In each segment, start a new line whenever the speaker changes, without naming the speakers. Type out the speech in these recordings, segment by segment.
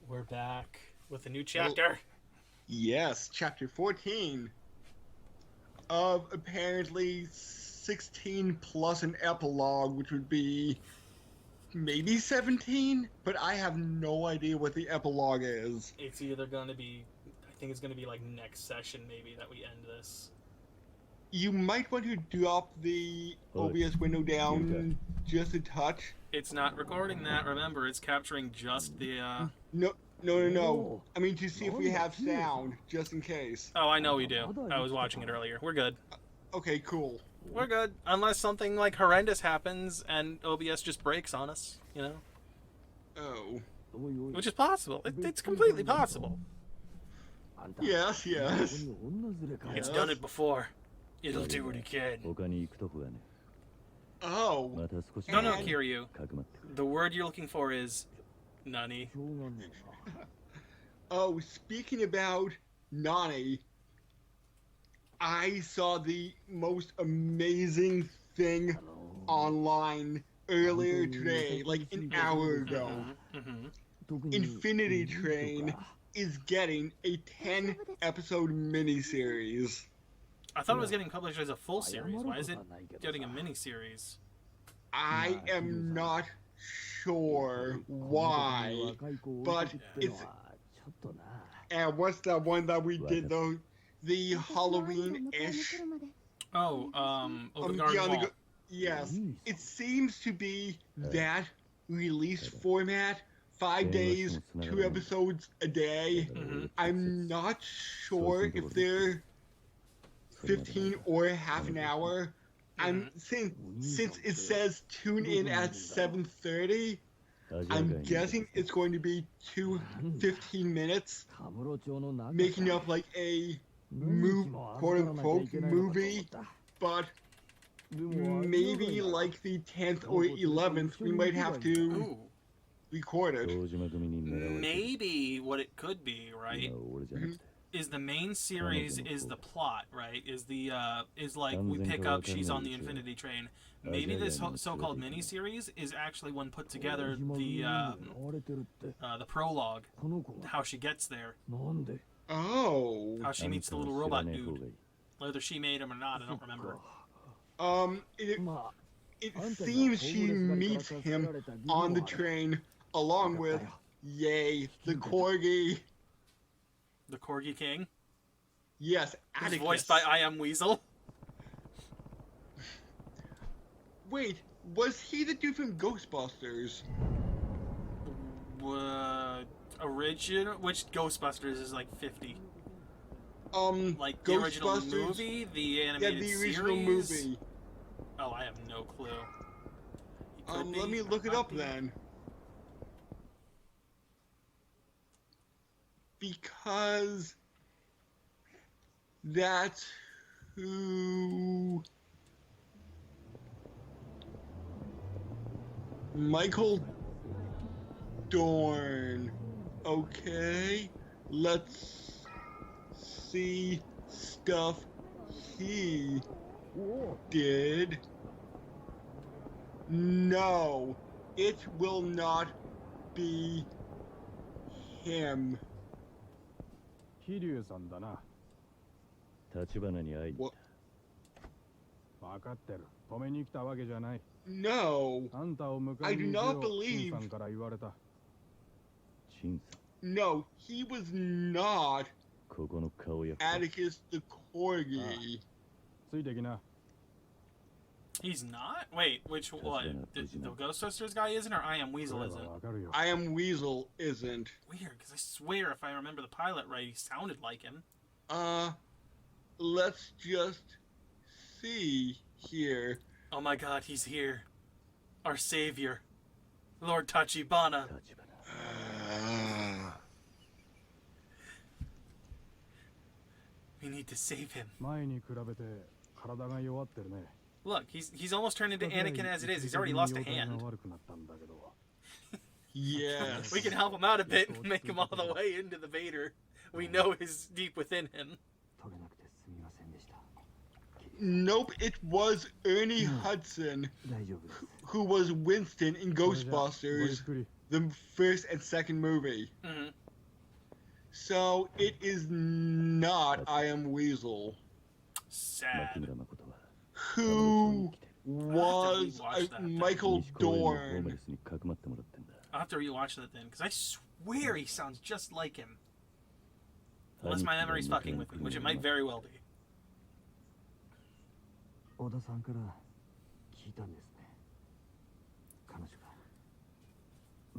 We're back with a new chapter.
Yes, chapter 14 of apparently 16 plus an epilogue, which would be maybe 17, but I have no idea what the epilogue is.
It's either going to be, I think it's going to be like next session maybe that we end this.
You might want to drop the OBS window down just a touch.
It's not recording that, remember, it's capturing just the,
No. I mean, to see if we have sound, just in case.
Oh, I know we do. I was watching it earlier. We're good.
Okay, cool.
We're good. Unless something, like, horrendous happens and OBS just breaks on us, you know?
Oh.
Which is possible. It's completely possible.
Yes.
It's done it before. It'll do it again.
Oh.
No, Kiryu. The word you're looking for is Nani.
Oh, speaking about Nani, I saw the most amazing thing online earlier today, like an hour ago. Infinity Train is getting a 10-episode miniseries.
I thought it was getting published as a full series. Why is it getting a miniseries?
I am not sure why, but it's... And what's that one that we did, though? The Halloween-ish?
The Garden Wall.
Yes. It seems to be that release format. 5 days, 2 episodes a day. I'm not sure if they're 15 or half an hour. Since it says tune in at 7:30, I'm guessing it's going to be 15 minutes, making up like a quote-unquote movie, but maybe like the 10th or 11th, we might have to record it.
Maybe what it could be, right? Is the main series is the plot, right? Is like we pick up she's on the Infinity Train. Maybe this so-called mini-series is actually one put together the prologue, how she gets there.
Oh.
How she meets the little robot dude. Whether she made him or not, I don't remember.
It seems she meets him on the train along with the Corgi.
The Corgi King?
Yes, Atticus.
Who's voiced by I Am Weasel.
Wait, was he the dude from Ghostbusters?
Original? Which Ghostbusters is like 50? Like the original movie? The animated series?
Yeah, the original movie.
Oh, I have no clue.
Let me look it up then. Because that's who Michael Dorn. Okay, let's see stuff he did. No, it will not be him. What? No, I do not believe. No, he was not Atticus the Corgi.
He's not? Wait, which one? The Ghostbusters guy isn't, or I Am Weasel isn't?
I Am Weasel isn't.
Weird, because I swear if I remember the pilot right, he sounded like him.
Let's just see here.
Oh my god, he's here. Our savior. Lord Tachibana. We need to save him. Look, he's almost turned into Anakin as it is. He's already lost a hand.
Yes.
We can help him out a bit and make him all the way into the Vader. We know is deep within him.
Nope, it was Ernie Hudson who was Winston in Ghostbusters, the first and second movie. So it is not I Am Weasel.
Sad.
Who was Michael Dorn.
I'll have to rewatch that then, because I swear he sounds just like him. Unless my memory's fucking with me, which it might very well be.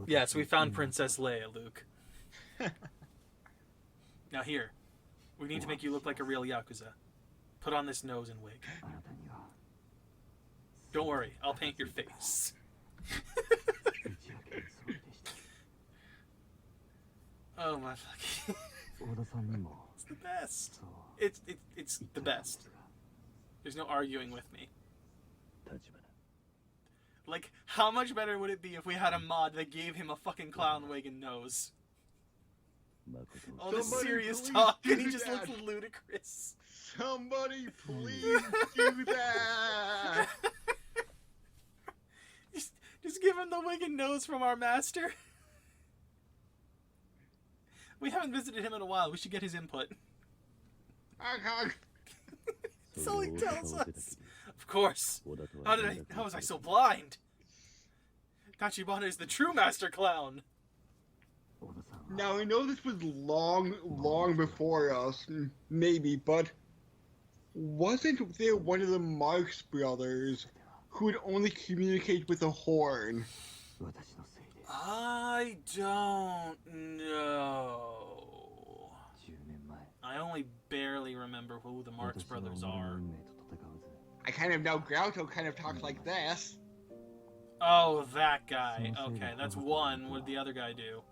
Yes, we found Princess Leia, Luke. Now here, we need to make you look like a real Yakuza. Put on this nose and wig. Don't worry, I'll paint your face. Oh my fucking... It's the best. It's the best. There's no arguing with me. Like, how much better would it be if we had a mod that gave him a fucking clown wig and nose? All this serious talk and he just looks ludicrous.
Somebody please do that!
Just give him the wig and nose from our master. We haven't visited him in a while. We should get his input. That's all he tells us. Of course. How was I so blind? Tachibana is the true master clown.
Now, I know this was long before us, maybe, but wasn't there one of the Marx brothers who would only communicate with a horn?
I don't know. I only barely remember who the Marx brothers are.
I kind of know Grauto kind of talks like this.
Oh, that guy. Okay, that's one. What did the other guy do?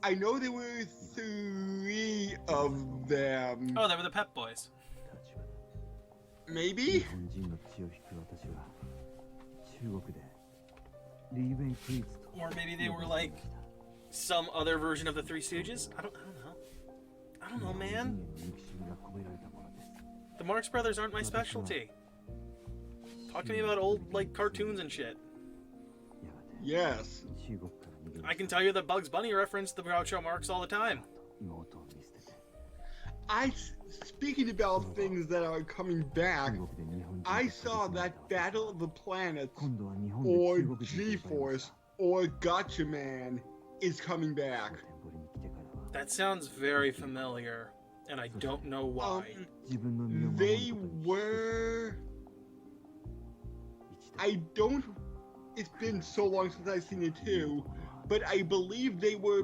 I know there were 3 of them.
Oh, they were the Pep Boys.
Maybe?
Or maybe they were like some other version of the Three Stooges? I don't know. I don't know, man. The Marx Brothers aren't my specialty. Talk to me about old, like, cartoons and shit.
Yes.
I can tell you the Bugs Bunny reference the Groucho Marx all the time.
Speaking about things that are coming back, I saw that Battle of the Planets, or G-Force, or Gotcha Man is coming back.
That sounds very familiar, and I don't know why.
They were... It's been so long since I've seen it too, but I believe they were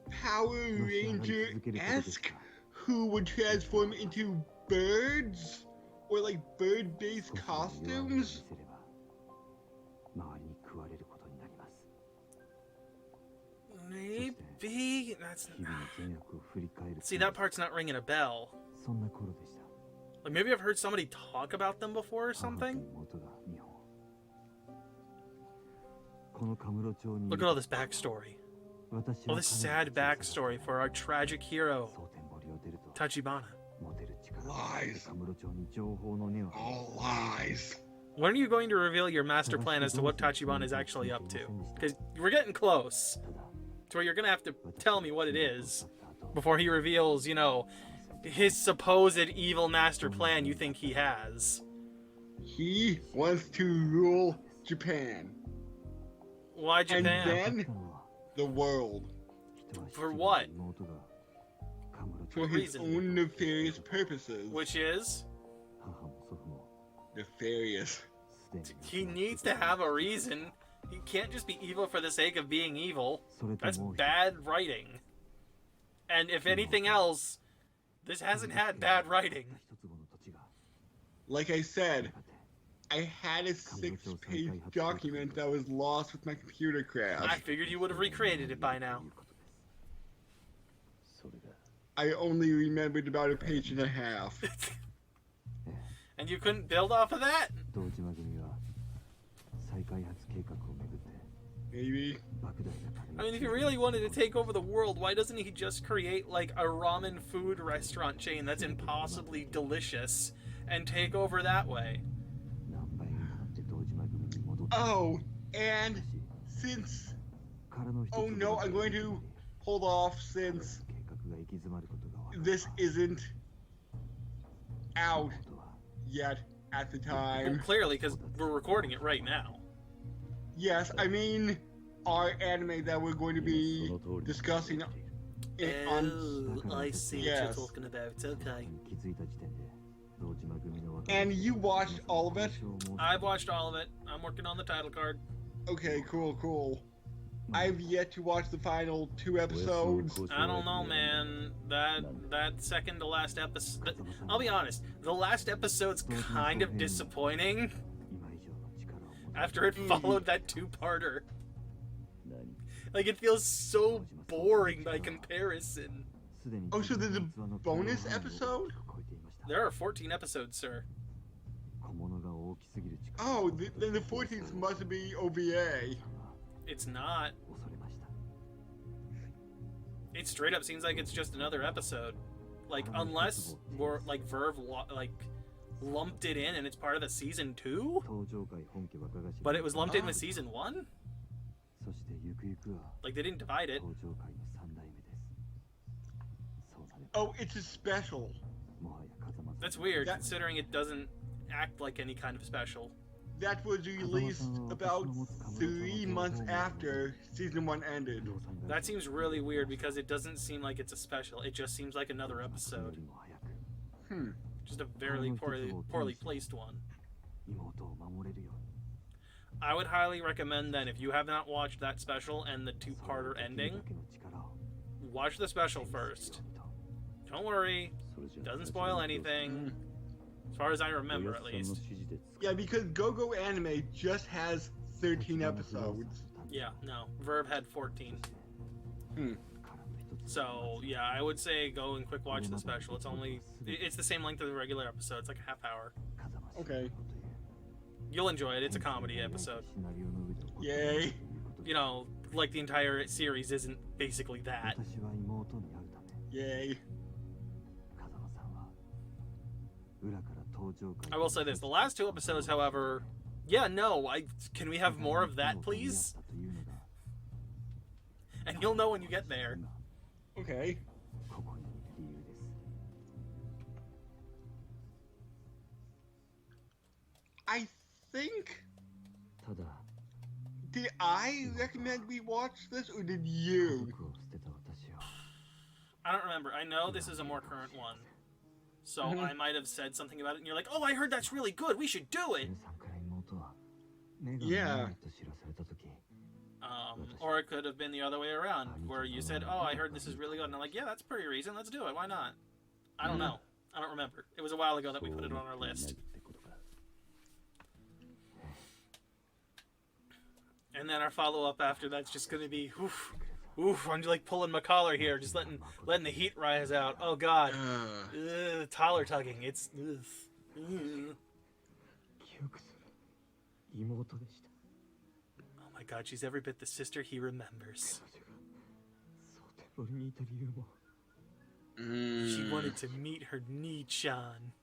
Power Ranger-esque, who would transform into birds, or like bird-based costumes.
Maybe that's... See, that part's not ringing a bell. Like, maybe I've heard somebody talk about them before or something? Look at all this backstory. All this sad backstory for our tragic hero, Tachibana.
Lies. All lies.
When are you going to reveal your master plan as to what Tachibana is actually up to? Because we're getting close to where you're going to have to tell me what it is before he reveals, you know, his supposed evil master plan you think he has.
He wants to rule Japan.
Why Japan?
And then the world.
For what?
For his own nefarious purposes.
Which is?
Nefarious.
He needs to have a reason. He can't just be evil for the sake of being evil. That's bad writing. And if anything else, this hasn't had bad writing.
Like I said, I had a 6-page document that was lost with my computer crash.
I figured you would have recreated it by now.
I only remembered about a page and a half.
And you couldn't build off of that?
Maybe.
I mean, if he really wanted to take over the world, why doesn't he just create, like, a ramen food restaurant chain that's impossibly delicious and take over that way?
Oh, and since... Oh no, I'm going to hold off since this isn't out yet at the
Well,
time.
clearly, because we're recording it right now.
Yes, I mean our anime that we're going to be discussing on.
I see what you're talking about. Okay.
And you watched all of it?
I've watched all of it. I'm working on the title card.
Okay, cool. I've yet to watch the final 2 episodes.
I don't know, man. That second to last episode. I'll be honest. The last episode's kind of disappointing. After it followed that 2-parter. Like, it feels so boring by comparison.
Oh, so there's a bonus episode?
There are 14 episodes, sir.
Oh, then the 14th must be OVA.
It's not. It straight up seems like it's just another episode. Like, unless we're, like, Verve, like, lumped it in and it's part of the season 2? But it was lumped in with season 1? Like, they didn't divide it.
Oh, it's a special.
That's weird, considering it doesn't act like any kind of special.
That was released about 3 months after season 1 ended.
That seems really weird because it doesn't seem like it's a special. It just seems like another episode. Just a very poorly placed one. I would highly recommend then, if you have not watched that special and the 2-parter ending, watch the special first. Don't worry, it doesn't spoil anything. As far as I remember, at least.
Yeah, because Go-Go Anime just has 13 episodes.
Yeah, no. Verb had 14. So, yeah, I would say go and quick watch the special. It's the same length as the regular episode. It's like a half hour.
Okay.
You'll enjoy it. It's a comedy episode.
Yay.
You know, like the entire series isn't basically that.
Yay.
I will say this. The last 2 episodes, however... Yeah, no. Can we have more of that, please? And you'll know when you get there.
Okay. I think... Did I recommend we watch this, or did you?
I don't remember. I know this is a more current one. So I might have said something about it, and you're like, oh, I heard that's really good. We should do it.
Yeah.
Or it could have been the other way around, where you said, oh, I heard this is really good. And I'm like, yeah, that's pretty reason. Let's do it. Why not? I don't know. I don't remember. It was a while ago that we put it on our list. And then our follow-up after that's just going to be, oof, I'm like pulling my collar here, just letting the heat rise out. Oh, God. Collar tugging. It's... Oh, my God, she's every bit the sister he remembers. She wanted to meet her Nii-chan.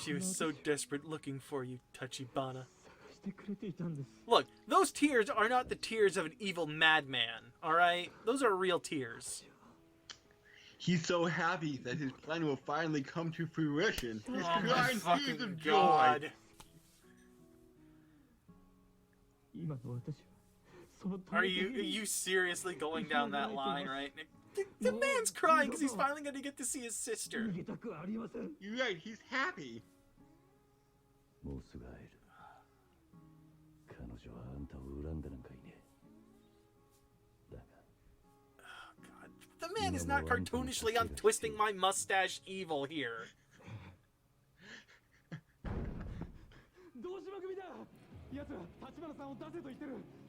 She was so desperate looking for you, Tachibana. Look, those tears are not the tears of an evil madman, alright? Those are real tears.
He's so happy that his plan will finally come to fruition. He's
Oh my
crying
fucking
tears of
God.
joy.
Are you seriously going down that line right now? The man's crying because he's finally going to get to see his sister.
You're right, he's happy.
God. The man is not cartoonishly untwisting my mustache evil here.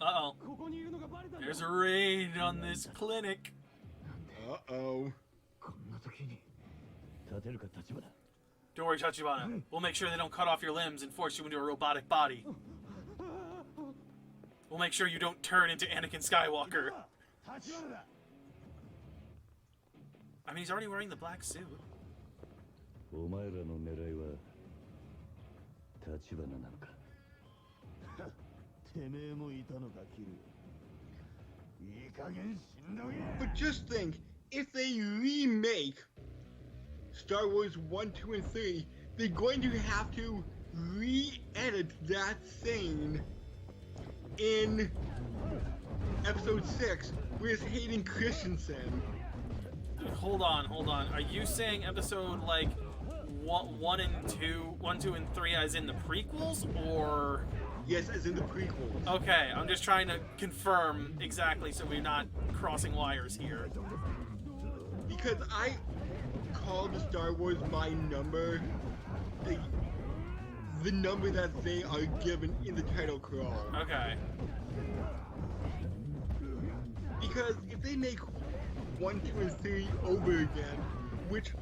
Uh-oh. There's a raid on this clinic.
Uh-oh.
Don't worry, Tachibana. We'll make sure they don't cut off your limbs and force you into a robotic body. We'll make sure you don't turn into Anakin Skywalker. I mean, he's already wearing the black suit.
But just think, if they remake Star Wars 1, 2, and 3, they're going to have to re-edit that scene in Episode 6 with Hayden Christensen.
Hold on. Are you saying episode like 1, 2, and 3 as in the prequels, or?
Yes, as in the prequels.
Okay, I'm just trying to confirm exactly so we're not crossing wires here.
Because I call the Star Wars my number, the number that they are given in the title crawl.
Okay.
Because if they make 1, 2, and 3 over again, which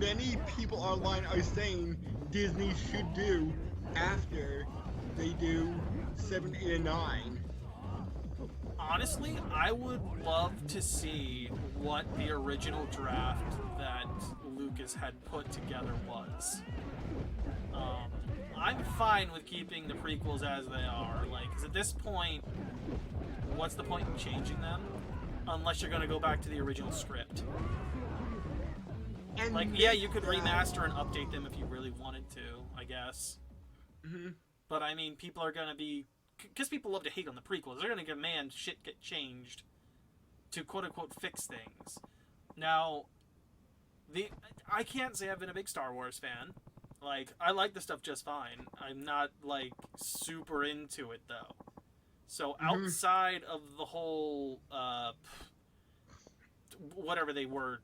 many people online are saying Disney should do after they do 7, 8, and 9.
Honestly, I would love to see what the original draft that Lucas had put together was. I'm fine with keeping the prequels as they are. Like, 'cause at this point, what's the point in changing them? Unless you're going to go back to the original script.
And
like, yeah, you could remaster and update them if you really wanted to, I guess.
Mm-hmm.
But, I mean, people are going to be... Because people love to hate on the prequels. They're going to demand shit get changed to quote-unquote fix things. Now, I can't say I've been a big Star Wars fan. Like, I like the stuff just fine. I'm not, like, super into it, though. So outside of the whole, whatever they were,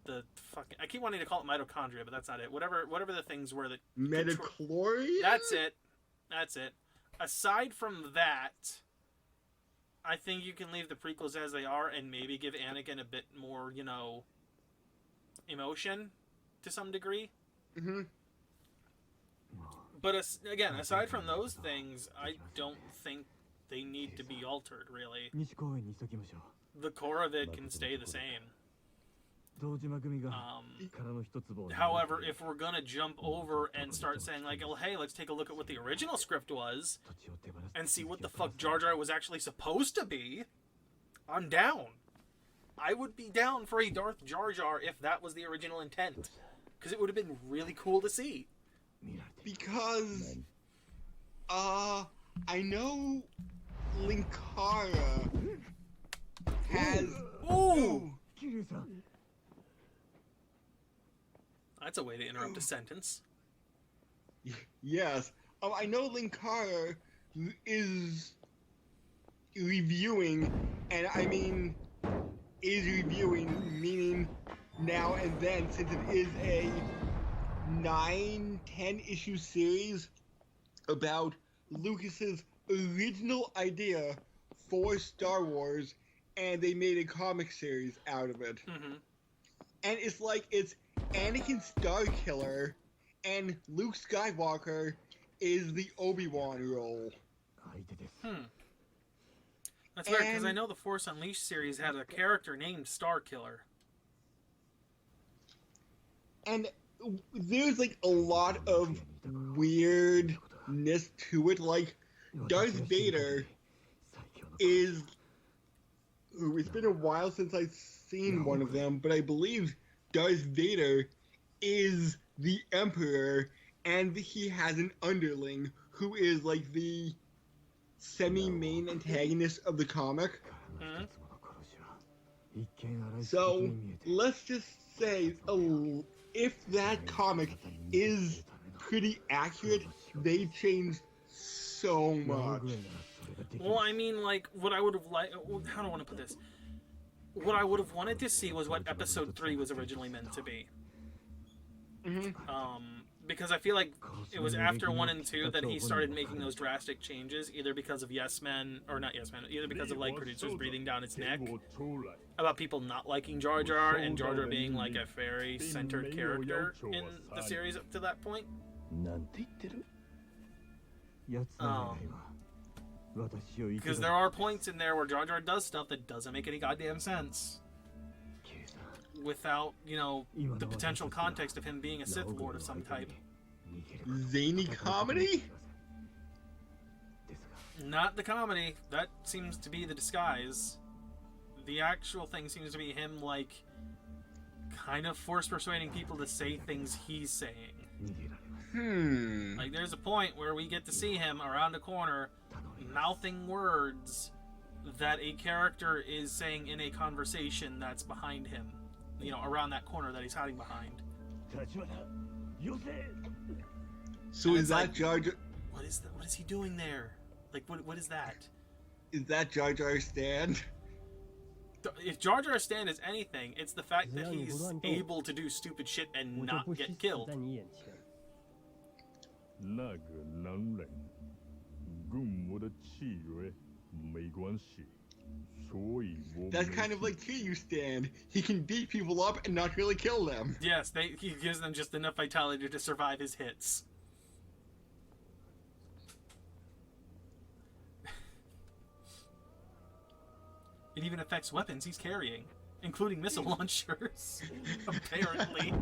I keep wanting to call it mitochondria, but that's not it. Whatever the things were that...
Metachlorians?
That's it. Aside from that, I think you can leave the prequels as they are and maybe give Anakin a bit more, emotion to some degree.
Mm-hmm.
But again, aside from those things, I don't think they need to be altered, really. The core of it can stay the same. However, if we're gonna jump over and start saying, like, well, hey, let's take a look at what the original script was and see what the fuck Jar Jar was actually supposed to be, I'm down. I would be down for a Darth Jar Jar if that was the original intent. Because it would have been really cool to see.
Because, I know Linkara has...
Ooh! That's a way to interrupt a sentence.
Yes. I know Linkara is reviewing, and I mean, is reviewing, meaning now and then, since it is a 9-10 issue series about Lucas's original idea for Star Wars, and they made a comic series out of it.
Mm-hmm.
And it's like it's Anakin Starkiller, and Luke Skywalker is the Obi-Wan role.
That's weird, because I know the Force Unleashed series had a character named Starkiller.
And there's like a lot of weirdness to it. Like, Darth Vader is... It's been a while since I've seen one of them, but I believe Darth Vader is the Emperor, and he has an underling who is like the semi-main antagonist of the comic.
Mm-hmm.
So, let's just say, if that comic is pretty accurate, they changed so much.
Well, I mean, like, what I would have liked... How do I want to put this? What I would have wanted to see was what Episode 3 was originally meant to be.
Mm-hmm.
Because I feel like it was after 1 and 2 that he started making those drastic changes, either because of either because of, like, producers breathing down his neck about people not liking Jar Jar, and Jar Jar being, like, a fairy-centered character in the series up to that point. Because there are points in there where Jar Jar does stuff that doesn't make any goddamn sense. Without, the potential context of him being a Sith Lord of some type.
Zany comedy?
Not the comedy. That seems to be the disguise. The actual thing seems to be him, like, kind of force persuading people to say things he's saying. Like, there's a point where we get to see him around a corner mouthing words that a character is saying in a conversation that's behind him. You know, around that corner that he's hiding behind.
So is that like, Jar Jar...
What is he doing there? Like, what is that?
Is that Jar Jar stand?
If Jar Jar stand is anything, it's the fact that he's able to do stupid shit and not get killed.
That's kind of like Kiryu stand. He can beat people up and not really kill them.
Yes, he gives them just enough vitality to survive his hits. It even affects weapons he's carrying, including missile launchers, apparently.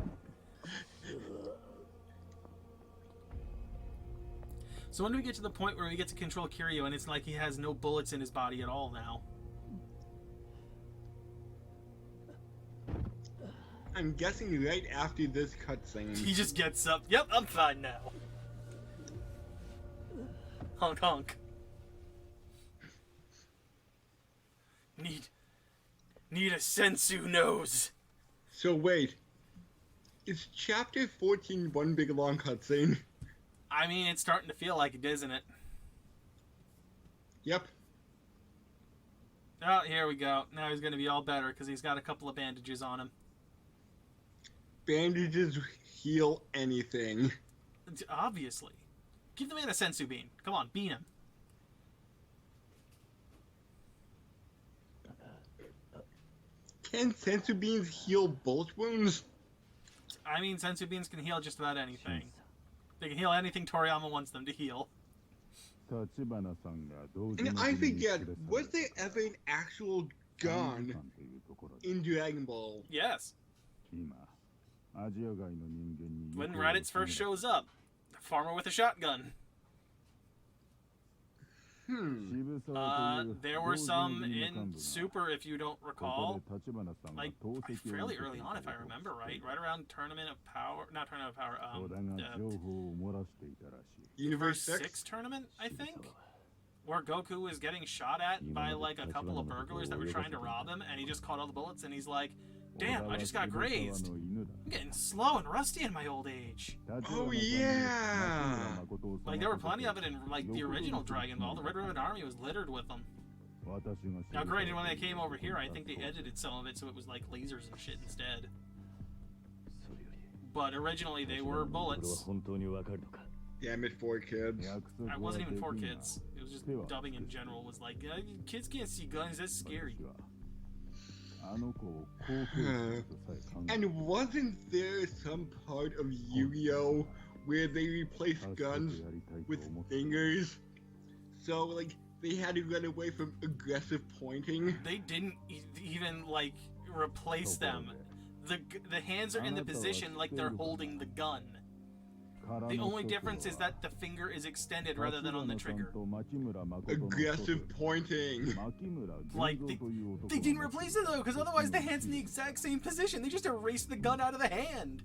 So when do we get to the point where we get to control Kiryu and it's like he has no bullets in his body at all now?
I'm guessing right after this cutscene.
He just gets up. Yep, I'm fine now. Honk honk. Need a sensu nose.
So wait, is chapter 14 one big long cutscene?
I mean, it's starting to feel like it, isn't it?
Yep.
Oh, here we go. Now he's gonna be all better because he's got a couple of bandages on him.
Bandages heal anything.
Obviously. Give the man a sensu bean. Come on, bean him.
Can sensu beans heal bullet wounds?
I mean, sensu beans can heal just about anything. They can heal anything Toriyama wants them to heal.
And I forget, was there ever an actual gun in Dragon Ball?
Yes. When Raditz first shows up, the farmer with a shotgun. There were some in Super, if you don't recall, like fairly early on, if I remember right around Tournament of Power, not Tournament of Power, Universe 6 tournament, I think, where Goku was getting shot at by like a couple of burglars that were trying to rob him, and he just caught all the bullets, and he's like, "Damn, I just got grazed. I'm getting slow and rusty in my old age."
Oh yeah!
Like, there were plenty of it in like the original Dragon Ball. The Red Ribbon Army was littered with them. Now granted, when they came over here, I think they edited some of it so it was like lasers and shit instead. But originally they were bullets.
Damn it, 4Kids.
I wasn't even 4Kids. It was just dubbing in general was like, kids can't see guns, that's scary.
And wasn't there some part of Yu-Gi-Oh! Where they replaced guns with fingers? So, like, they had to run away from aggressive pointing?
They didn't even, like, replace them. The hands are in the position like they're holding the gun. The only difference is that the finger is extended rather than on the trigger.
Aggressive pointing.
Like, they didn't replace it though, because otherwise the hand's in the exact same position. They just erased the gun out of the hand.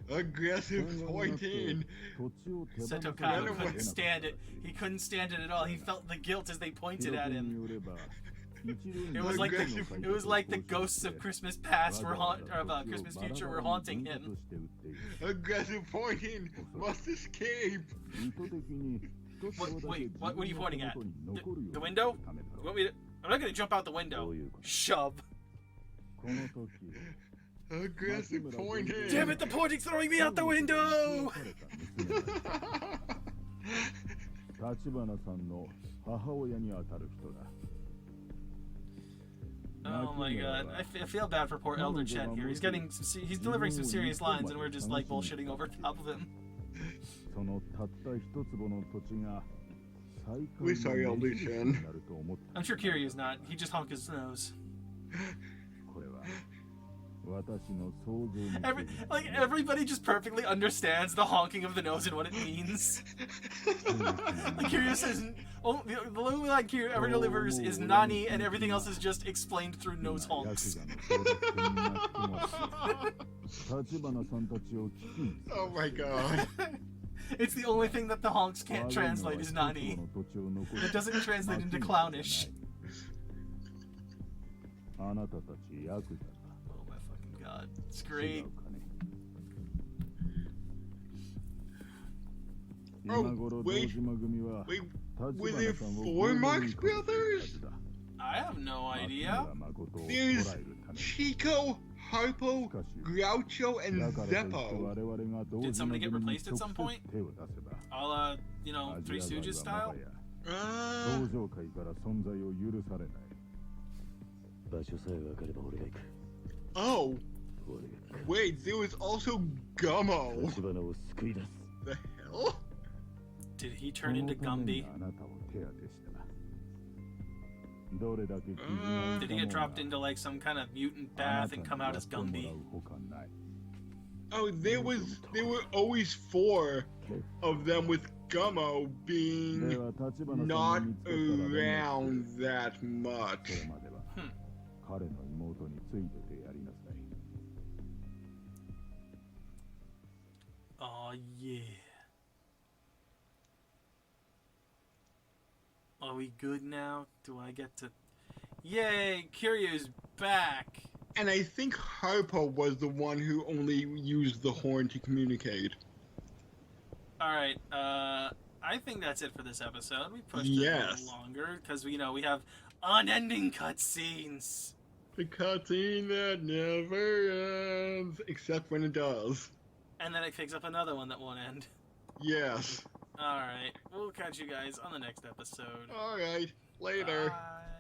Aggressive pointing.
Seto Kaiba couldn't stand it. He couldn't stand it at all. He felt the guilt as they pointed at him. It was like the ghosts of Christmas past Christmas future were haunting him.
Aggressive pointing must escape.
Wait, what are you pointing at? The window? You want me to? I'm not gonna jump out the window. Shove.
Aggressive pointing.
Damn it! The pointing's throwing me out the window. Oh my god, I feel bad for poor Elder Chen here. He's delivering some serious lines and we're just like bullshitting over top of him.
We're sorry, Elder Chen.
I'm sure Kiryu's not. He just honked his nose. Everybody just perfectly understands the honking of the nose and what it means. Like Kiryu says, the only line Kiryu ever delivers is "Nani," and everything else is just explained through nose honks.
Oh my god.
It's the only thing that the honks can't translate is "Nani." It doesn't translate into clownish. Oh my fucking god. It's great.
Oh, wait, were there 4 Marx Brothers?
I have no idea.
There's Chico, Harpo, Groucho, and Zeppo.
Did somebody get replaced at some point? A la, Three Stooges style?
Oh. Wait, there was also Gummo. The hell?
Did he turn into Gumby? Did he get dropped into like some kind of mutant bath and come out as Gumby?
Oh, there were always 4 of them, with Gummo being not around that much.
Oh yeah. Are we good now? Do I get to... Yay! Kiryu's back!
And I think Harpo was the one who only used the horn to communicate.
Alright, I think that's it for this episode. We pushed it a little longer, because, we have unending cutscenes.
The cutscene that never ends, except when it does.
And then it picks up another one that won't end.
Yes.
Alright, we'll catch you guys on the next episode.
Alright, later.
Bye.